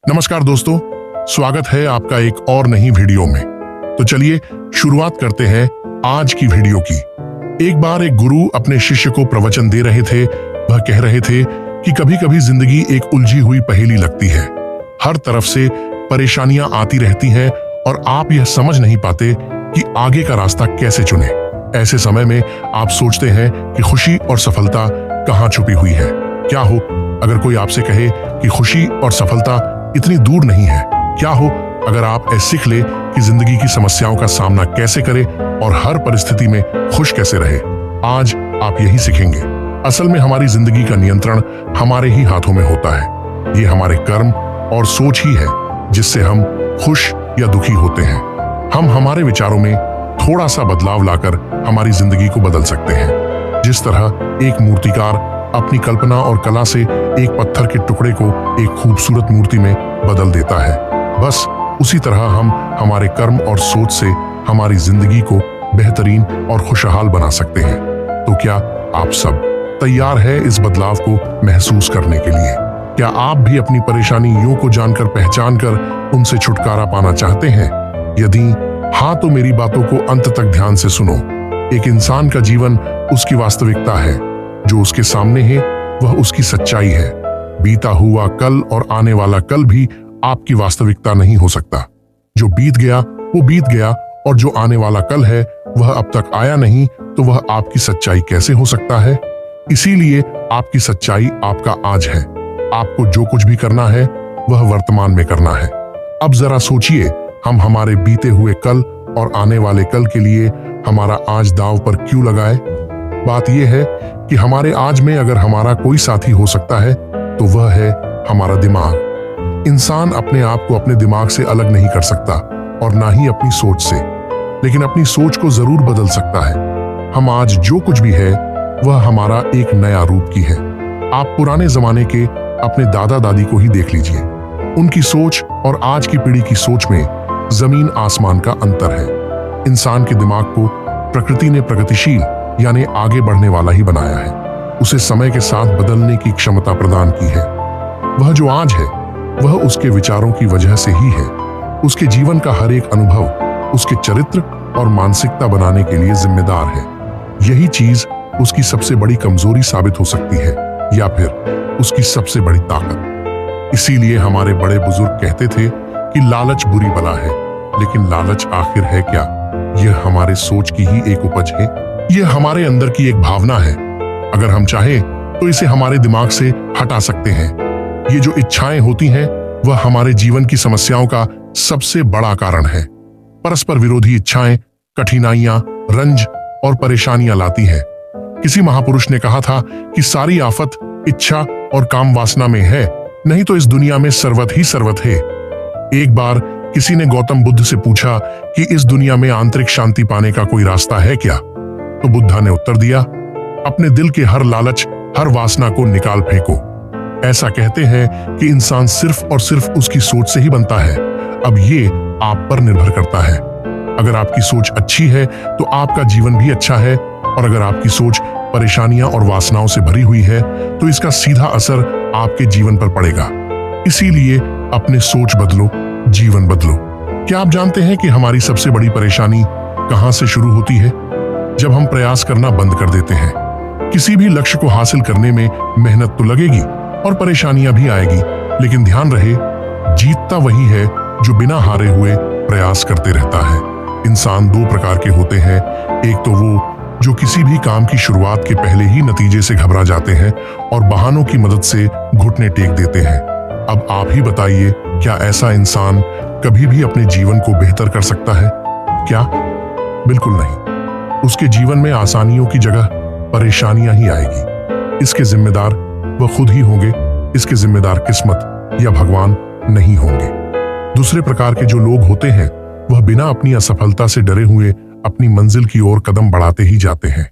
नमस्कार दोस्तों, स्वागत है आपका एक और नई वीडियो में। तो चलिए शुरुआत करते हैं आज की वीडियो की। एक बार एक गुरु अपने शिष्य को प्रवचन दे रहे थे। वह कह रहे थे कि कभी कभी जिंदगी एक उलझी हुई पहेली लगती है। हर तरफ से परेशानियां आती रहती हैं और आप यह समझ नहीं पाते कि आगे का रास्ता कैसे चुने। ऐसे समय में आप सोचते हैं कि खुशी और सफलता कहाँ छुपी हुई है। क्या हो अगर कोई आपसे कहे कि खुशी और सफलता इतनी दूर नहीं है? क्या हो अगर आप ऐसे सीख ले कि जिंदगी की समस्याओं का सामना कैसे करें और हर परिस्थिति में खुश कैसे रहे? आज आप यही सीखेंगे। असल में हमारी जिंदगी का नियंत्रण हमारे ही हाथों में होता है। ये हमारे कर्म और सोच ही है जिससे हम खुश या दुखी होते हैं। हम हमारे विचारों में थोड़ा सा बदलाव लाकर हमारी जिंदगी को बदल सकते हैं। जिस तरह एक मूर्तिकार अपनी कल्पना और कला से एक पत्थर के टुकड़े को एक खूबसूरत मूर्ति में बदल देता है, बस उसी तरह हम हमारे कर्म और सोच से हमारी जिंदगी को बेहतरीन और खुशहाल बना सकते हैं। तो क्या आप सब तैयार है इस बदलाव को महसूस करने के लिए? क्या आप भी अपनी परेशानियों को जानकर पहचान कर उनसे छुटकारा पाना चाहते हैं? यदि हाँ, तो मेरी बातों को अंत तक ध्यान से सुनो। एक इंसान का जीवन उसकी वास्तविकता है। जो उसके सामने है वह उसकी सच्चाई है। बीता हुआ कल और आने वाला कल भी आपकी वास्तविकता नहीं हो सकता। जो बीत गया वो बीत गया, और जो आने वाला कल है वह अब तक आया नहीं, तो वह आपकी सच्चाई कैसे हो सकता है? इसीलिए आपकी सच्चाई आपका आज है। आपको जो कुछ भी करना है वह वर्तमान में करना है। अब जरा सोचिए, हम हमारे बीते हुए कल और आने वाले कल के लिए हमारा आज दांव पर क्यों लगाए? बात यह है कि हमारे आज में अगर हमारा कोई साथी हो सकता है तो वह है हमारा दिमाग। इंसान अपने आप को अपने दिमाग से अलग नहीं कर सकता और ना ही अपनी सोच से, लेकिन अपनी सोच को जरूर बदल सकता है। हम आज जो कुछ भी है वह हमारा एक नया रूप की है। आप पुराने जमाने के अपने दादा दादी को ही देख लीजिए। उनकी सोच और आज की पीढ़ी की सोच में जमीन आसमान का अंतर है। इंसान के दिमाग को प्रकृति ने प्रगतिशील यानी आगे बढ़ने वाला ही बनाया है। उसे समय के साथ बदलने की क्षमता प्रदान की है। वह जो आज है वह उसके विचारों की वजह से ही है। उसके जीवन का हर एक अनुभव उसके चरित्र और मानसिकता बनाने के लिए जिम्मेदार है। यही चीज उसकी सबसे बड़ी कमजोरी साबित हो सकती है या फिर उसकी सबसे बड़ी ताकत। इसीलिए हमारे बड़े बुजुर्ग कहते थे कि लालच बुरी बला है, लेकिन लालच आखिर है क्या? यह हमारे सोच की ही एक उपज है। यह हमारे अंदर की एक भावना है। अगर हम चाहें तो इसे हमारे दिमाग से हटा सकते हैं। ये जो इच्छाएं होती हैं वह हमारे जीवन की समस्याओं का सबसे बड़ा कारण है। परस्पर विरोधी इच्छाएं कठिनाइयां, रंज और परेशानियां लाती हैं। किसी महापुरुष ने कहा था कि सारी आफत इच्छा और काम वासना में है, नहीं तो इस दुनिया में सर्वत ही सर्वत है। एक बार किसी ने गौतम बुद्ध से पूछा कि इस दुनिया में आंतरिक शांति पाने का कोई रास्ता है क्या? तो बुद्धा ने उत्तर दिया, अपने दिल के हर लालच, हर वासना को निकाल फेंको। ऐसा कहते हैं कि इंसान सिर्फ और सिर्फ उसकी सोच से ही बनता है। अब ये आप पर निर्भर करता है। अगर आपकी सोच अच्छी है तो आपका जीवन भी अच्छा है, और अगर आपकी सोच परेशानियां और वासनाओं से भरी हुई है तो इसका सीधा असर आपके जीवन पर पड़ेगा। इसीलिए अपने सोच बदलो, जीवन बदलो। क्या आप जानते हैं कि हमारी सबसे बड़ी परेशानी कहां से शुरू होती है? जब हम प्रयास करना बंद कर देते हैं। किसी भी लक्ष्य को हासिल करने में मेहनत तो लगेगी और परेशानियां भी आएगी, लेकिन ध्यान रहे, जीतता वही है जो बिना हारे हुए प्रयास करते रहता है। इंसान दो प्रकार के होते हैं। एक तो वो जो किसी भी काम की शुरुआत के पहले ही नतीजे से घबरा जाते हैं और बहानों की मदद से घुटने टेक देते हैं। अब आप ही बताइए, क्या ऐसा इंसान कभी भी अपने जीवन को बेहतर कर सकता है? क्या? बिल्कुल नहीं। उसके जीवन में आसानियों की जगह परेशानियां ही आएगी। इसके जिम्मेदार वह खुद ही होंगे। इसके जिम्मेदार किस्मत या भगवान नहीं होंगे। दूसरे प्रकार के जो लोग होते हैं वह बिना अपनी असफलता से डरे हुए अपनी मंजिल की ओर कदम बढ़ाते ही जाते हैं।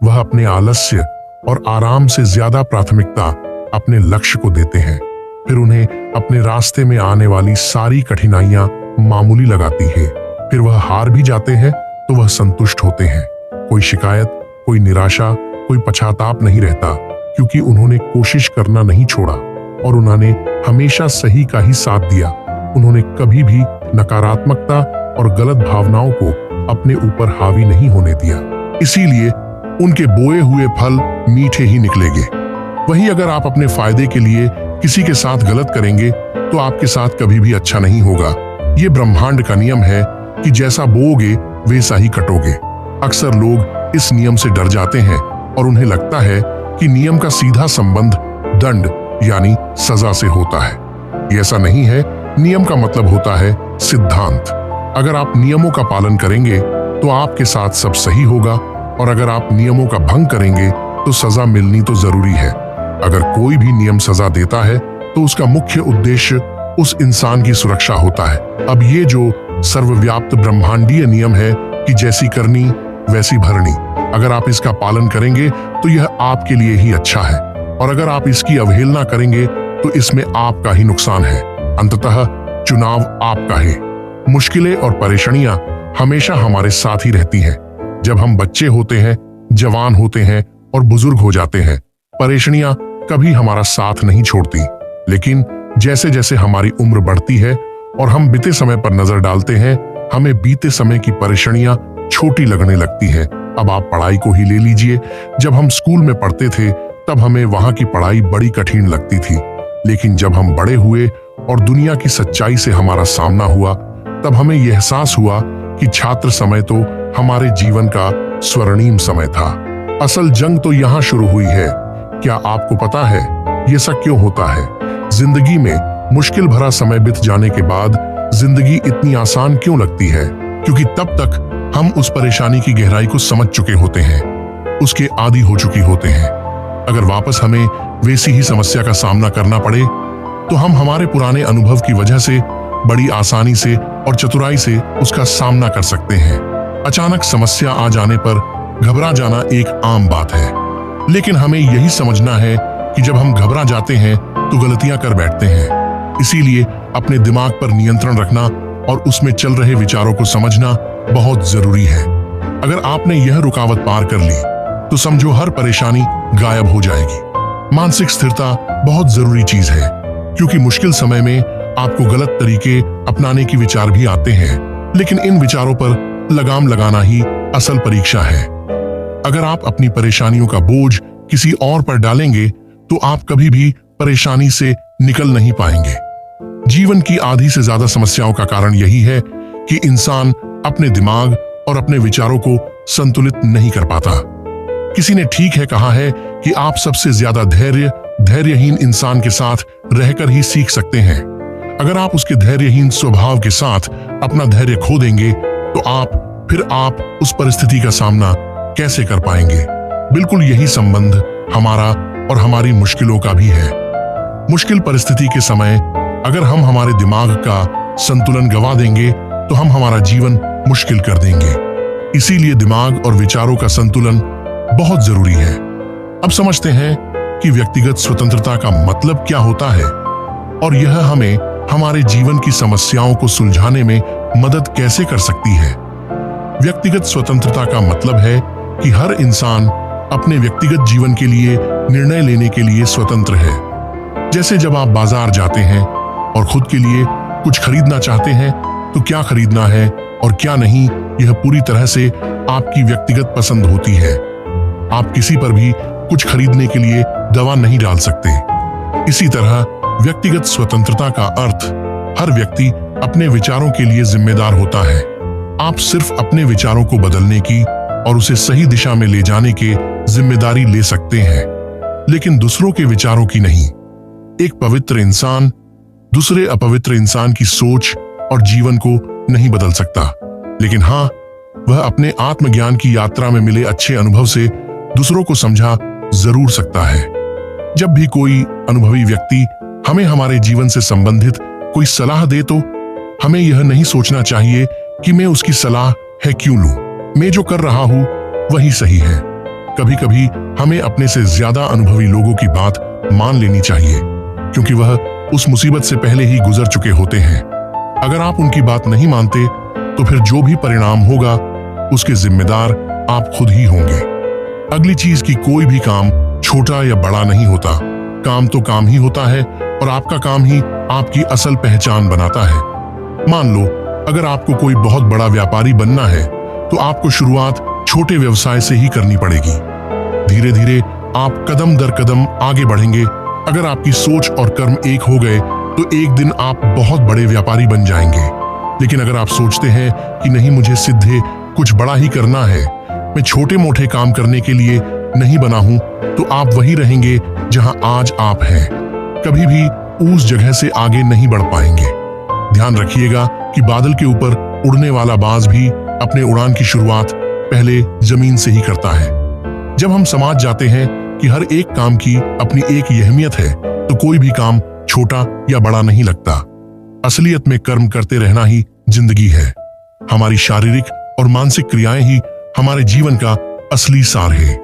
वह अपने आलस्य और आराम से ज्यादा प्राथमिकता अपने लक्ष्य को देते हैं। फिर उन्हें अपने रास्ते में आने वाली सारी कठिनाइयां मामूली लगाती है। फिर वह हार भी जाते हैं तो वह संतुष्ट होते हैं। कोई शिकायत, कोई निराशा, कोई पश्चाताप नहीं रहता, क्योंकि उन्होंने कोशिश करना नहीं छोड़ा। और उन्होंने हमेशा सही का ही साथ दिया। उन्होंने कभी भी नकारात्मकता और गलत भावनाओं को अपने ऊपर हावी नहीं होने दिया। इसीलिए उनके बोए हुए फल मीठे ही निकलेंगे। वहीं अगर आप अपने फायदे के लिए किसी के साथ गलत करेंगे तो आपके साथ कभी भी अच्छा नहीं होगा। ये ब्रह्मांड का नियम है कि जैसा बोओगे वैसा ही कटोगे। अक्सर लोग इस नियम से डर जाते हैं और उन्हें लगता है कि नियम का सीधा संबंध दंड यानी सजा से होता है। ये ऐसा नहीं है। नियम का मतलब होता है सिद्धांत। अगर आप नियमों का पालन करेंगे तो आपके साथ सब सही होगा, और अगर आप नियमों का भंग करेंगे तो सजा मिलनी तो जरूरी है। अगर कोई भी नियम सजा देता है तो उसका मुख्य उद्देश्य उस इंसान की सुरक्षा होता है। अब ये जो सर्वव्याप्त ब्रह्मांडीय नियम है कि जैसी करनी वैसी भरनी, अगर आप इसका पालन करेंगे तो यह आपके लिए ही अच्छा है, और अगर आप इसकी अवहेलना करेंगे तो इसमें आपका ही नुकसान है। अंततः चुनाव आपका है। मुश्किलें और परेशानियां हमेशा हमारे साथ ही रहती हैं। जब हम बच्चे होते हैं, जवान होते हैं और बुजुर्ग हो जाते हैं, परेशानियां कभी हमारा साथ नहीं छोड़ती। लेकिन जैसे जैसे हमारी उम्र बढ़ती है और हम बीते समय पर नजर डालते हैं, हमें बीते समय की परेशानियां छोटी लगने लगती हैं। अब आप पढ़ाई को ही ले लीजिए। जब हम स्कूल में पढ़ते थे तब हमें वहां की पढ़ाई बड़ी कठिन लगती थी, लेकिन जब हम बड़े हुए और दुनिया की सच्चाई से हमारा सामना हुआ तब हमें यह एहसास हुआ कि छात्र समय तो हमारे जीवन का स्वर्णिम समय था। असल जंग तो यहाँ शुरू हुई है। क्या आपको पता है ये सब क्यों होता है? जिंदगी में मुश्किल भरा समय बीत जाने के बाद जिंदगी इतनी आसान क्यों लगती है? क्योंकि तब तक हम उस परेशानी की गहराई को समझ चुके होते हैं, उसके आदी हो चुके होते हैं। अगर वापस हमें वैसी ही समस्या का सामना करना पड़े तो हम हमारे पुराने अनुभव की वजह से बड़ी आसानी से और चतुराई से उसका सामना कर सकते हैं। अचानक समस्या आ जाने पर घबरा जाना एक आम बात है, लेकिन हमें यही समझना है कि जब हम घबरा जाते हैं तो गलतियां कर बैठते हैं। इसीलिए अपने दिमाग पर नियंत्रण रखना और उसमें चल रहे विचारों को समझना बहुत जरूरी है। अगर आपने यह रुकावट पार कर ली तो समझो हर परेशानी गायब हो जाएगी। मानसिक स्थिरता बहुत जरूरी चीज है, क्योंकि मुश्किल समय में आपको गलत तरीके अपनाने की विचार भी आते हैं, लेकिन इन विचारों पर लगाम लगाना ही असल परीक्षा है। अगर आप अपनी परेशानियों का बोझ किसी और पर डालेंगे तो आप कभी भी परेशानी से निकल नहीं पाएंगे। जीवन की आधी से ज्यादा समस्याओं का कारण यही है कि इंसान अपने दिमाग और अपने विचारों को संतुलित नहीं कर पाता। किसी ने ठीक है कहा है कि आप सबसे ज्यादा धैर्यहीन इंसान के साथ रहकर ही सीख सकते हैं। अगर आप उसके धैर्यहीन स्वभाव के साथ अपना धैर्य खो देंगे तो आप उस परिस्थिति का सामना कैसे कर पाएंगे? बिल्कुल यही संबंध हमारा और हमारी मुश्किलों का भी है। मुश्किल परिस्थिति के समय अगर हम हमारे दिमाग का संतुलन गवा देंगे तो हम हमारा जीवन मुश्किल कर देंगे। इसीलिए दिमाग और विचारों का संतुलन बहुत जरूरी है। अब समझते हैं कि व्यक्तिगत स्वतंत्रता का मतलब क्या होता है और यह हमें हमारे जीवन की समस्याओं को सुलझाने में मदद कैसे कर सकती है। व्यक्तिगत स्वतंत्रता का मतलब है कि हर इंसान अपने व्यक्तिगत जीवन के लिए निर्णय लेने के लिए स्वतंत्र है। जैसे जब आप बाजार जाते हैं और खुद के लिए कुछ खरीदना चाहते हैं तो क्या खरीदना है और क्या नहीं, यह पूरी तरह से आपकी व्यक्तिगत पसंद होती है। आप किसी पर भी कुछ खरीदने के लिए दबाव नहीं डाल सकते। इसी तरह व्यक्तिगत स्वतंत्रता का अर्थ हर व्यक्ति अपने विचारों के लिए जिम्मेदार होता है। आप सिर्फ अपने विचारों को बदलने की और उसे सही दिशा में ले जाने की जिम्मेदारी ले सकते हैं, लेकिन दूसरों के विचारों की नहीं। एक पवित्र इंसान दूसरे अपवित्र इंसान की सोच और जीवन को नहीं बदल सकता, लेकिन हाँ, वह अपने आत्मज्ञान की यात्रा में मिले अच्छे अनुभव से दूसरों को समझा जरूर सकता है। जब भी कोई अनुभवी व्यक्ति हमें हमारे जीवन से संबंधित कोई सलाह दे तो हमें यह नहीं सोचना चाहिए कि मैं उसकी सलाह है क्यों लूं, मैं जो कर रहा हूं वही सही है। कभी कभी हमें अपने से ज्यादा अनुभवी लोगों की बात मान लेनी चाहिए, क्योंकि वह उस मुसीबत से पहले ही गुजर चुके होते हैं। अगर आप उनकी बात नहीं मानते तो फिर जो भी परिणाम होगा उसके जिम्मेदार आप खुद ही होंगे। अगली चीज कि कोई भी काम छोटा या बड़ा नहीं होता, काम तो काम ही होता है और आपका काम ही आपकी असल पहचान बनाता है। मान लो अगर आपको कोई बहुत बड़ा व्यापारी बनना है तो आपको शुरुआत छोटे व्यवसाय से ही करनी पड़ेगी। धीरे धीरे आप कदम दर कदम आगे बढ़ेंगे। अगर आपकी सोच और कर्म एक हो गए तो एक दिन आप बहुत बड़े व्यापारी बन जाएंगे। लेकिन अगर आप सोचते हैं कि नहीं, मुझे सीधे कुछ बड़ा ही करना है, मैं छोटे मोटे काम करने के लिए नहीं बना हूं, तो आप वही रहेंगे जहां आज आप हैं। कभी भी उस जगह से आगे नहीं बढ़ पाएंगे। ध्यान रखिएगा कि बादल के ऊपर उड़ने वाला बाज भी अपने उड़ान की शुरुआत पहले जमीन से ही करता है। जब हम समझ जाते हैं कि हर एक काम की अपनी एक अहमियत है तो कोई भी काम छोटा या बड़ा नहीं लगता। असलियत में कर्म करते रहना ही जिंदगी है। हमारी शारीरिक और मानसिक क्रियाएं ही हमारे जीवन का असली सार है।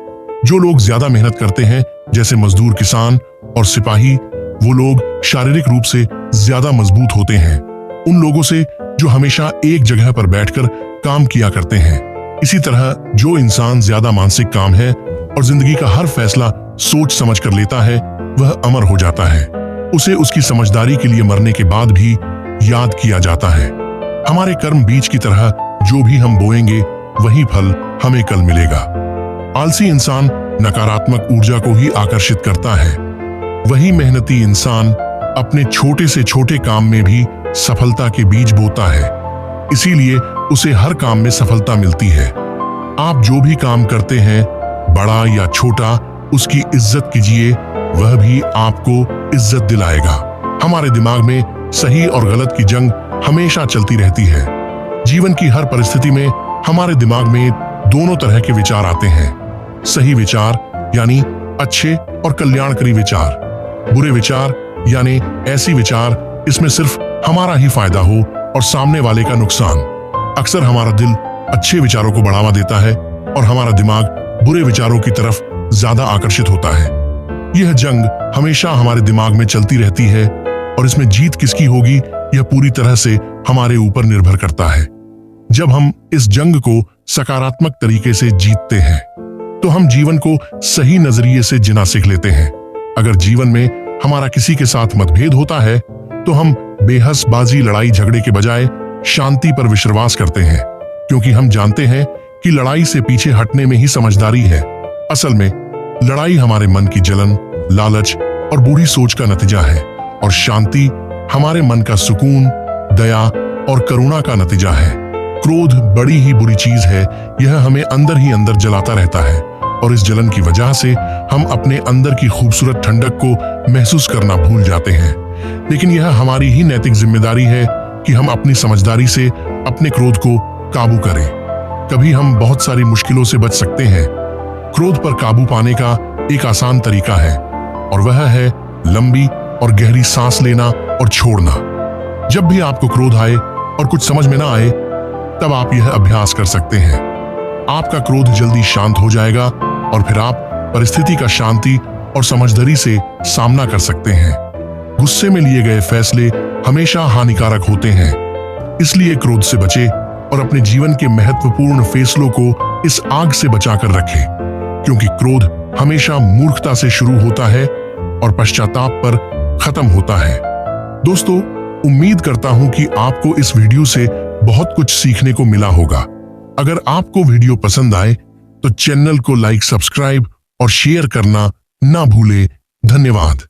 जो लोग ज्यादा मेहनत करते हैं, जैसे मजदूर, किसान और सिपाही, वो लोग शारीरिक रूप से ज्यादा मजबूत होते हैं उन लोगों से जो हमेशा एक जगह पर बैठकर काम किया करते हैं। इसी तरह जो इंसान ज्यादा मानसिक काम है और जिंदगी का हर फैसला सोच समझ कर लेता है, वह अमर हो जाता है। उसे उसकी समझदारी के लिए मरने के बाद भी याद किया जाता है। हमारे कर्म बीज की तरह, जो भी हम बोएंगे वही फल हमें कल मिलेगा। आलसी इंसान नकारात्मक ऊर्जा को ही आकर्षित करता है। वही मेहनती इंसान अपने छोटे से छोटे काम में भी सफलता के बीज बोता है। इसीलिए उसे हर काम में सफलता मिलती है। आप जो भी काम करते हैं, बड़ा या छोटा, उसकी इज्जत कीजिए, वह भी आपको इज्जत दिलाएगा। हमारे दिमाग में सही और गलत की जंग हमेशा चलती रहती है। जीवन की हर परिस्थिति में हमारे दिमाग में दोनों तरह के विचार आते हैं। सही विचार यानी अच्छे और कल्याणकारी विचार, बुरे विचार यानी ऐसी विचार इसमें सिर्फ हमारा ही फायदा हो और सामने वाले का नुकसान। अक्सर हमारा दिल अच्छे विचारों को बढ़ावा देता है और हमारा दिमाग बुरे विचारों की तरफ ज्यादा आकर्षित होता है। यह जंग हमेशा हमारे दिमाग में चलती रहती है और इसमें जीत किसकी होगी, यह पूरी तरह से हमारे ऊपर निर्भर करता है। जब हम इस जंग को सकारात्मक तरीके से जीतते हैं तो हम जीवन को सही नजरिए से जीना सीख लेते हैं। अगर जीवन में हमारा किसी के साथ मतभेद होता है तो हम बेहसबाजी, लड़ाई झगड़े के बजाय शांति पर विश्वास करते हैं, क्योंकि हम जानते हैं कि लड़ाई से पीछे हटने में ही समझदारी है। असल में लड़ाई हमारे मन की जलन, लालच और बुरी सोच का नतीजा है और शांति हमारे मन का सुकून, दया और करुणा का नतीजा है। क्रोध बड़ी ही बुरी चीज है। यह हमें अंदर ही अंदर जलाता रहता है और इस जलन की वजह से हम अपने अंदर की खूबसूरत ठंडक को महसूस करना भूल जाते हैं। लेकिन यह हमारी ही नैतिक जिम्मेदारी है कि हम अपनी समझदारी से अपने क्रोध को काबू करें। कभी हम बहुत सारी मुश्किलों से बच सकते हैं। क्रोध पर काबू पाने का एक आसान तरीका है और वह है लंबी और गहरी सांस लेना और छोड़ना। जब भी आपको क्रोध आए और कुछ समझ में ना आए, तब आप यह अभ्यास कर सकते हैं। आपका क्रोध जल्दी शांत हो जाएगा और फिर आप परिस्थिति का शांति और समझदारी से सामना कर सकते हैं। गुस्से में लिए गए फैसले हमेशा हानिकारक होते हैं, इसलिए क्रोध से बचें और अपने जीवन के महत्वपूर्ण फैसलों को इस आग से बचाकर रखें, क्योंकि क्रोध हमेशा मूर्खता से शुरू होता है और पश्चाताप पर खत्म होता है। दोस्तों, उम्मीद करता हूं कि आपको इस वीडियो से बहुत कुछ सीखने को मिला होगा। अगर आपको वीडियो पसंद आए तो चैनल को लाइक, सब्सक्राइब और शेयर करना ना भूलें। धन्यवाद।